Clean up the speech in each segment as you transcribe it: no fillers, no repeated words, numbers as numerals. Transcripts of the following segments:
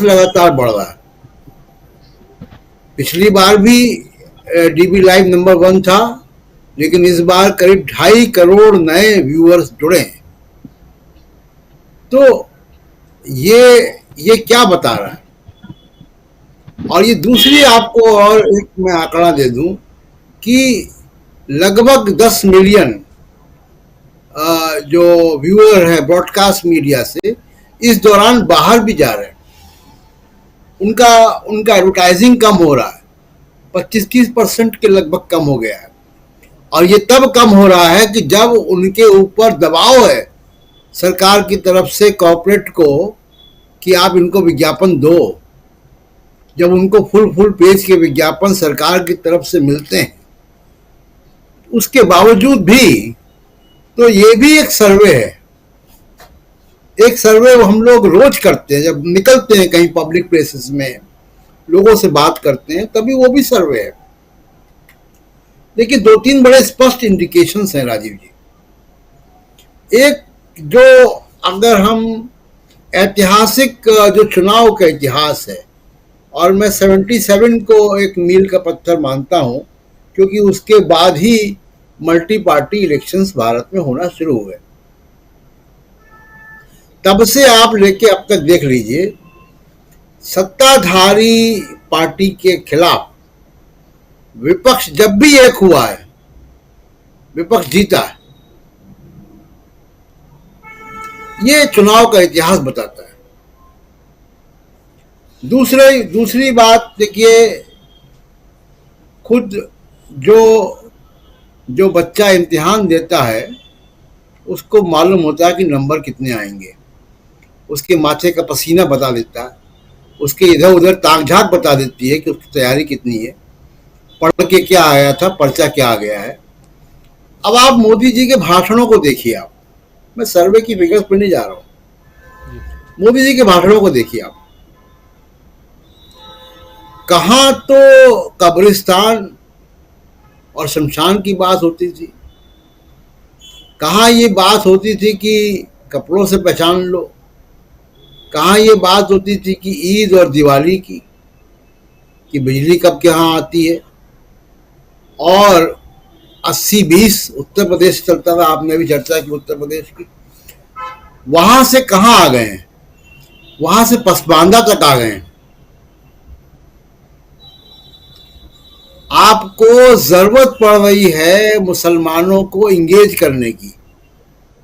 लगातार बढ़ रहा है। पिछली बार भी डीबी लाइव नंबर 1 था, लेकिन इस बार करीब 2.5 करोड़ नए व्यूअर्स जुड़े हैं। तो ये क्या बता रहा है? और ये दूसरी आपको और एक मैं आंकड़ा दे दूं कि लगभग 10 मिलियन जो व्यूअर है ब्रॉडकास्ट मीडिया से इस दौरान बाहर भी जा रहे हैं। उनका उनका एडवर्टाइजिंग कम हो रहा है, 25-30% के लगभग कम हो गया है। और ये तब कम हो रहा है कि जब उनके ऊपर दबाव है सरकार की तरफ से कॉर्पोरेट को कि आप इनको विज्ञापन दो। जब उनको फुल पेज के विज्ञापन सरकार की तरफ से मिलते हैं, उसके बावजूद भी तो ये भी एक सर्वे है। एक सर्वे हम लोग रोज करते हैं, जब निकलते हैं कहीं पब्लिक प्लेसेस में, लोगों से बात करते हैं, तभी वो भी सर्वे है। देखिए, 2-3 बड़े स्पष्ट इंडिकेशंस हैं राजीव जी। एक, जो अगर हम ऐतिहासिक जो चुनाव का इतिहास है, और मैं 77 को एक मील का पत्थर मानता हूं, क्योंकि उसके बाद ही मल्टी पार्टी इलेक्शंस भारत में होना शुरू हुए। तब से आप लेके अब तक देख लीजिए, सत्ताधारी पार्टी के खिलाफ विपक्ष जब भी एक हुआ है, विपक्ष जीता है। ये चुनाव का इतिहास बताता है। दूसरी बात देखिए, खुद जो बच्चा इम्तिहान देता है उसको मालूम होता है कि नंबर कितने आएंगे। उसके माथे का पसीना बता देता है, उसके इधर उधर ताक झाक बता देती है कि उसकी तैयारी कितनी है, पढ़ के क्या आया था, पर्चा क्या आ गया है। अब आप मोदी जी के भाषणों को देखिए। आप, मैं सर्वे की फिगर्स पर नहीं जा रहा हूं, मोदी जी के भाषणों को देखिए आप। कहां तो कब्रिस्तान और शमशान की बात होती थी, कहां ये बात होती थी कि कपड़ों से पहचान लो, कहां ये बात होती थी कि ईद और दिवाली की, कि बिजली कब कहां आती है। और 80-20 उत्तर प्रदेश चलता था, आपने भी चर्चा की उत्तर प्रदेश की। वहां से कहां आ गए हैं, वहां से पसमानदा तक आ गए हैं। आपको जरूरत पड़ रही है मुसलमानों को इंगेज करने की,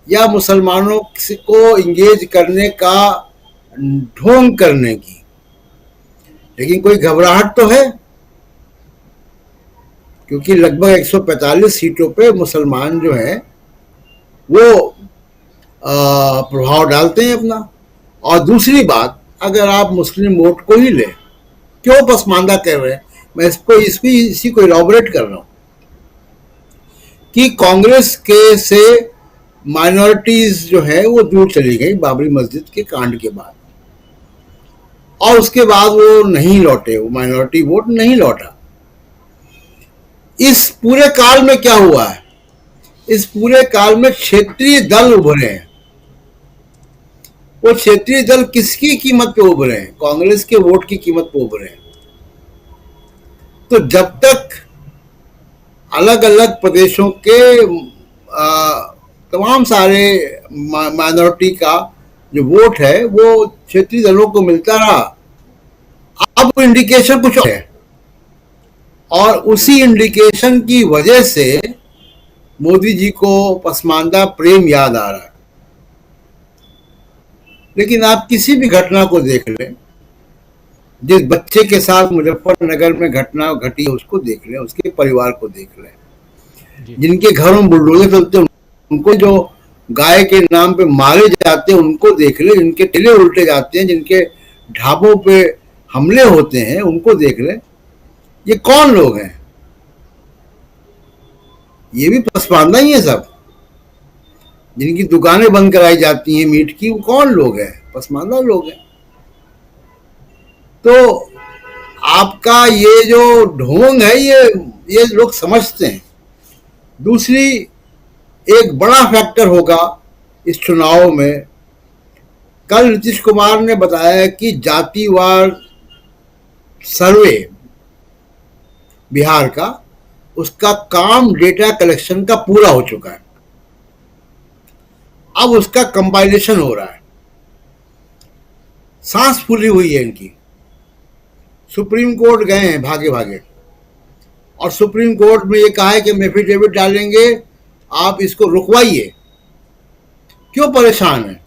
या मुसलमानों को इंगेज करने का ढोंग करने की, लेकिन कोई घबराहट तो है, क्योंकि लगभग 145 सीटों पे मुसलमान जो है वो प्रभाव डालते हैं अपना। और दूसरी बात, अगर आप मुस्लिम वोट को ही लें, क्यों पसमानदा कर रहे हैं, मैं इसी को इलॉबरेट कर रहा हूं कि कांग्रेस के से माइनॉरिटीज जो है वो दूर चली गई बाबरी मस्जिद के कांड के बाद, और उसके बाद वो नहीं लौटे, वो माइनॉरिटी वोट नहीं लौटा। इस पूरे काल में क्या हुआ है, इस पूरे काल में क्षेत्रीय दल उभरे हैं। वो क्षेत्रीय दल किसकी कीमत पे उभरे हैं? कांग्रेस के वोट की कीमत पे उभरे हैं। तो जब तक अलग अलग प्रदेशों के तमाम सारे माइनॉरिटी का जो वोट है वो क्षेत्रीय दलों को मिलता रहा, अब इंडिकेशन कुछ है, और उसी इंडिकेशन की वजह से मोदी जी को पसमानदा प्रेम याद आ रहा है। लेकिन आप किसी भी घटना को देख लें, जिस बच्चे के साथ मुजफ्फरनगर में घटना घटी उसको देख लें, उसके परिवार को देख लें, जिनके घरों में बुलडोजर चलते हैं उनको, जो गाय के नाम पे मारे जाते हैं उनको देख लें, जिनके ठेले उल्टे जाते हैं, जिनके ढाबों पे हमले होते हैं उनको देख लें। ये कौन लोग हैं? ये भी पसमानदा ही है सब। जिनकी दुकानें बंद कराई जाती हैं मीट की, वो कौन लोग हैं? पसमानदा लोग हैं। तो आपका ये जो ढोंग है ये लोग समझते हैं। दूसरी, एक बड़ा फैक्टर होगा इस चुनाव में कल नीतीश कुमार ने बताया कि जातिवार सर्वे बिहार का, उसका काम डेटा कलेक्शन का पूरा हो चुका है, अब उसका कंपाइलेशन हो रहा है। सांस फूली हुई है इनकी। सुप्रीम कोर्ट गए हैं भागे भागे, और सुप्रीम कोर्ट में ये कहा है कि हम एफिडेविट डालेंगे, आप इसको रुकवाइए। क्यों परेशान है?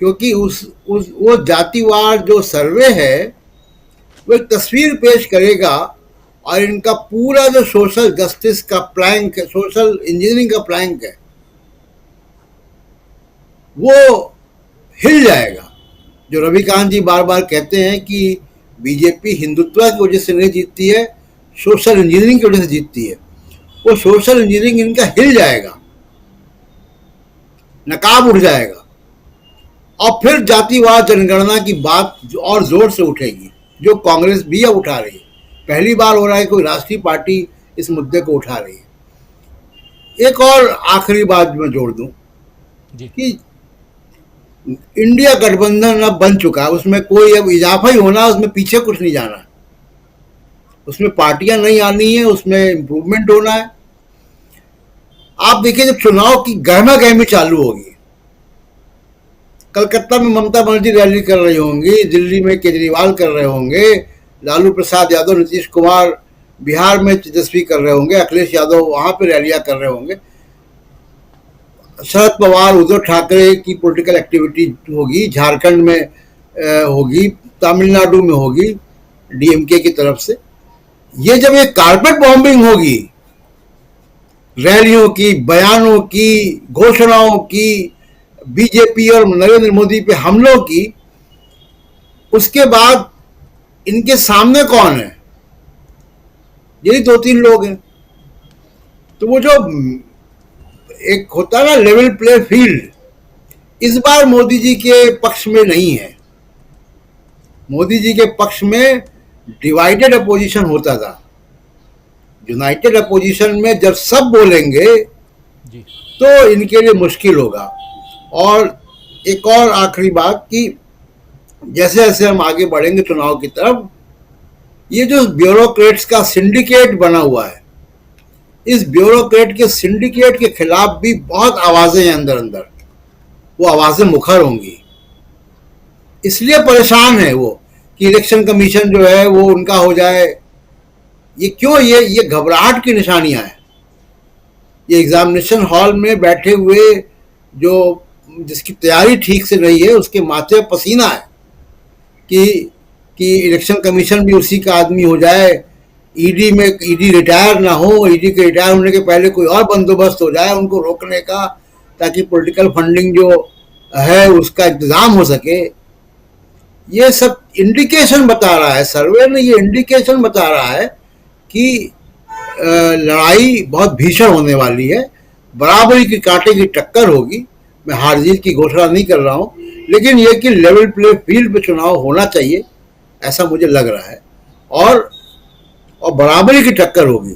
क्योंकि वो जातिवार जो सर्वे है वो एक तस्वीर पेश करेगा, और इनका पूरा जो सोशल जस्टिस का प्लैंक है, सोशल इंजीनियरिंग का प्लैंक है, वो हिल जाएगा। जो रविकांत जी बार बार कहते हैं कि बीजेपी हिंदुत्व की वजह से नहीं जीतती है, सोशल इंजीनियरिंग की वजह से जीतती है, वो सोशल इंजीनियरिंग इनका हिल जाएगा, नकाब उठ जाएगा, और फिर जातिवाद जनगणना की बात और जोर से उठेगी, जो कांग्रेस भी अब उठा रही है। पहली बार हो रहा है कोई राष्ट्रीय पार्टी इस मुद्दे को उठा रही है। एक और आखिरी बात मैं जोड़ दूं कि इंडिया गठबंधन अब बन चुका है, उसमें कोई अब इजाफा ही होना, उसमें पीछे कुछ नहीं जाना है, उसमें पार्टियां नहीं आनी है, उसमें इंप्रूवमेंट होना है। आप देखिए जब चुनाव की गहमा गहमी चालू होगी, कलकत्ता में ममता बनर्जी रैली कर रही होंगी, दिल्ली में केजरीवाल कर रहे होंगे, लालू प्रसाद यादव, नीतीश कुमार बिहार में तेजस्वी कर रहे होंगे, अखिलेश यादव वहां पे रैलियां कर रहे होंगे, शरद पवार, उद्धव ठाकरे की पॉलिटिकल एक्टिविटी होगी, झारखंड में होगी, तमिलनाडु में होगी डीएमके की तरफ से। ये जब एक कारपेट बॉम्बिंग होगी, रैलियों की, बयानों की, घोषणाओं की, बीजेपी और नरेंद्र मोदी पे हमलों की, उसके बाद इनके सामने कौन है? यही दो तीन लोग हैं। तो वो जो एक होता है ना लेवल प्ले फील्ड, इस बार मोदी जी के पक्ष में नहीं है। मोदी जी के पक्ष में डिवाइडेड अपोजिशन होता था। यूनाइटेड अपोजिशन में जब सब बोलेंगे तो इनके लिए मुश्किल होगा। और एक और आखिरी बात कि जैसे जैसे हम आगे बढ़ेंगे चुनाव की तरफ, ये जो ब्यूरोक्रेट्स का सिंडिकेट बना हुआ है, इस ब्यूरोक्रेट के सिंडिकेट के खिलाफ भी बहुत आवाजें हैं अंदर अंदर, वो आवाजें मुखर होंगी। इसलिए परेशान है वो कि इलेक्शन कमीशन जो है वो उनका हो जाए। ये क्यों? ये घबराहट की निशानियां हैं। ये एग्जामिनेशन हॉल में बैठे हुए जो जिसकी तैयारी ठीक से नहीं है, उसके माथे पसीना है कि इलेक्शन कमीशन भी उसी का आदमी हो जाए, ईडी रिटायर ना हो, ईडी के रिटायर होने के पहले कोई और बंदोबस्त हो जाए उनको रोकने का, ताकि पॉलिटिकल फंडिंग जो है उसका इंतजाम हो सके। ये सब इंडिकेशन बता रहा है, सर्वे ने ये इंडिकेशन बता रहा है कि लड़ाई बहुत भीषण होने वाली है, बराबरी की कांटे की टक्कर होगी। मैं हार जीत की घोषणा नहीं कर रहा हूं, लेकिन यह कि लेवल प्ले फील्ड पे चुनाव होना चाहिए, ऐसा मुझे लग रहा है, और बराबरी की टक्कर होगी।